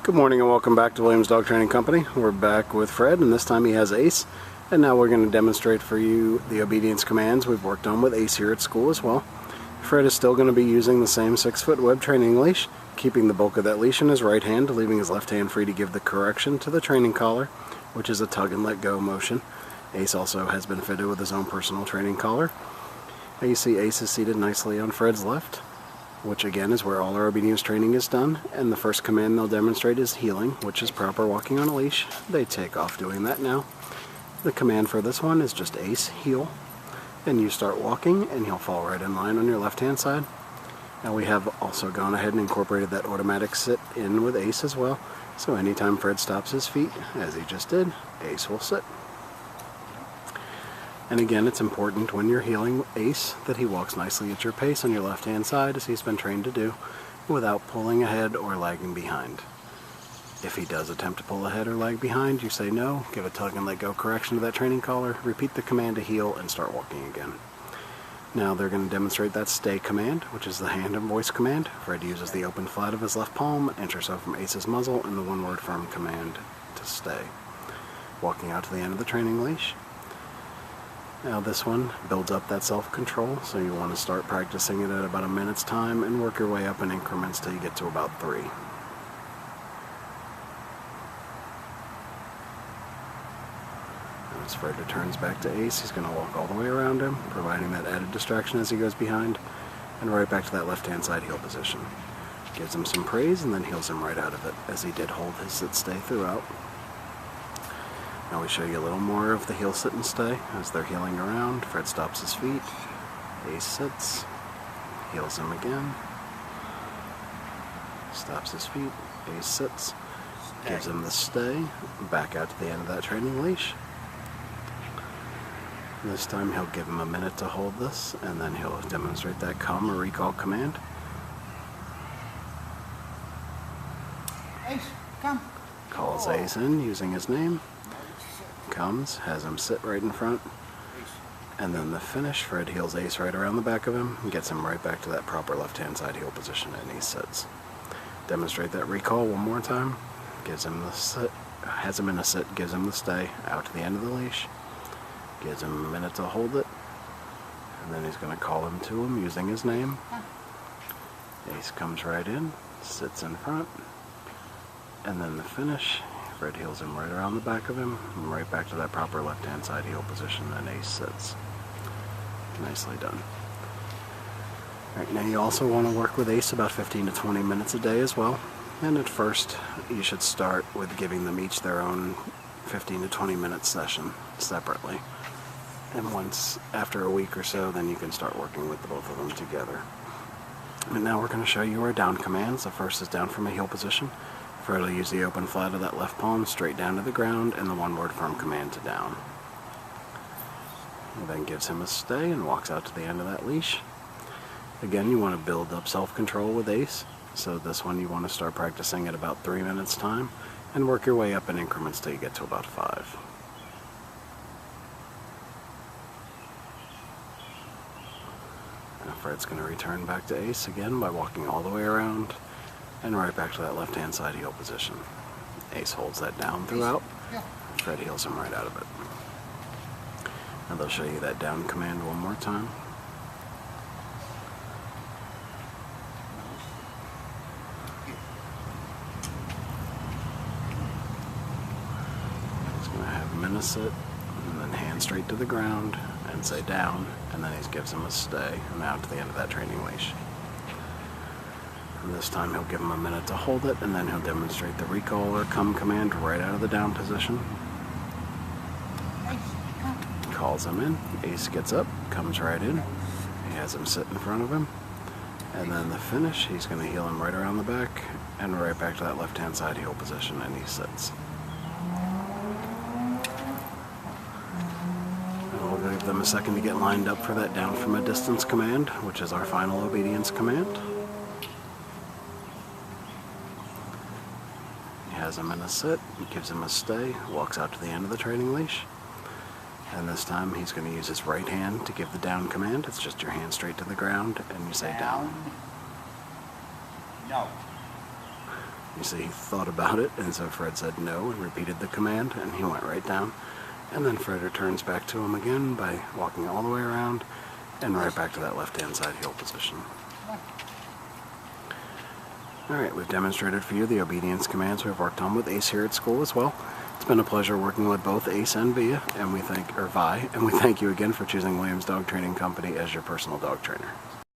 Good morning and welcome back to Williams Dog Training Company. We're back with Fred, and this time he has Ace. And now we're going to demonstrate for you the obedience commands we've worked on with Ace here at school as well. Fred is still going to be using the same 6-foot web training leash, keeping the bulk of that leash in his right hand, leaving his left hand free to give the correction to the training collar, which is a tug and let go motion. Ace also has been fitted with his own personal training collar. Now you see Ace is seated nicely on Fred's left, which again is where all our obedience training is done, and the first command they'll demonstrate is heeling, which is proper walking on a leash. They take off doing that now. The command for this one is just Ace, heel, and you start walking and he'll fall right in line on your left hand side. Now we have also gone ahead and incorporated that automatic sit in with Ace as well, so anytime Fred stops his feet, as he just did, Ace will sit. And again, it's important when you're heeling Ace that he walks nicely at your pace on your left-hand side, as he's been trained to do, without pulling ahead or lagging behind. If he does attempt to pull ahead or lag behind, you say no, give a tug and let go correction to that training collar, repeat the command to heel, and start walking again. Now they're going to demonstrate that stay command, which is the hand and voice command. Fred uses the open flat of his left palm, inch or so from Ace's muzzle, and the one-word firm command to stay. Walking out to the end of the training leash. Now this one builds up that self-control, so you want to start practicing it at about a minute's time and work your way up in increments till you get to about 3. As Fred returns back to Ace, he's going to walk all the way around him, providing that added distraction as he goes behind, and right back to that left-hand side heel position. Gives him some praise and then heels him right out of it, as he did hold his sit-stay throughout. Now we show you a little more of the heel sit and stay as they're heeling around. Fred stops his feet, Ace sits, heels him again, stops his feet, Ace sits, gives him the stay, back out to the end of that training leash. This time he'll give him a minute to hold this, and then he'll demonstrate that come or recall command. Ace, come. Calls Ace in using his name. Comes, has him sit right in front, and then the finish, Fred heels Ace right around the back of him and gets him right back to that proper left-hand side heel position, and he sits. Demonstrate that recall one more time. Gives him the sit, has him in a sit, gives him the stay, out to the end of the leash, gives him a minute to hold it, and then he's going to call him to him using his name. Ace comes right in, sits in front, and then the finish, Fred heels him right around the back of him, and right back to that proper left-hand side heel position, and Ace sits. Nicely done. Alright, now you also want to work with Ace about 15 to 20 minutes a day as well. And at first, you should start with giving them each their own 15 to 20 minute session separately. And once, after a week or so, then you can start working with the both of them together. And now we're going to show you our down commands. The first is down from a heel position. Fred will use the open flat of that left palm straight down to the ground and the one-word firm command to down. He then gives him a stay and walks out to the end of that leash. Again, you want to build up self-control with Ace, so this one you want to start practicing at about 3 minutes time and work your way up in increments till you get to about 5. Now Fred's going to return back to Ace again by walking all the way around and right back to that left-hand side heel position. Ace holds that down throughout. Fred heels him right out of it. Now they'll show you that down command one more time. He's going to have him in a sit, and then hand straight to the ground, and say down, and then he gives him a stay, and out to the end of that training leash. And this time he'll give him a minute to hold it, and then he'll demonstrate the recall or come command right out of the down position. Calls him in, Ace gets up, comes right in, he has him sit in front of him, and then the finish, he's going to heel him right around the back, and right back to that left-hand side heel position, and he sits. And we'll give them a second to get lined up for that down from a distance command, which is our final obedience command. Has him in a sit, gives him a stay, walks out to the end of the training leash, and this time he's going to use his right hand to give the down command. It's just your hand straight to the ground and you say down. No. You see, he thought about it, and so Fred said no and repeated the command, and he went right down. And then Fred returns back to him again by walking all the way around and right back to that left-hand side heel position. Alright, we've demonstrated for you the obedience commands we've worked on with Ace here at school as well. It's been a pleasure working with both Ace and Vi, and we thank you again for choosing Williams Dog Training Company as your personal dog trainer.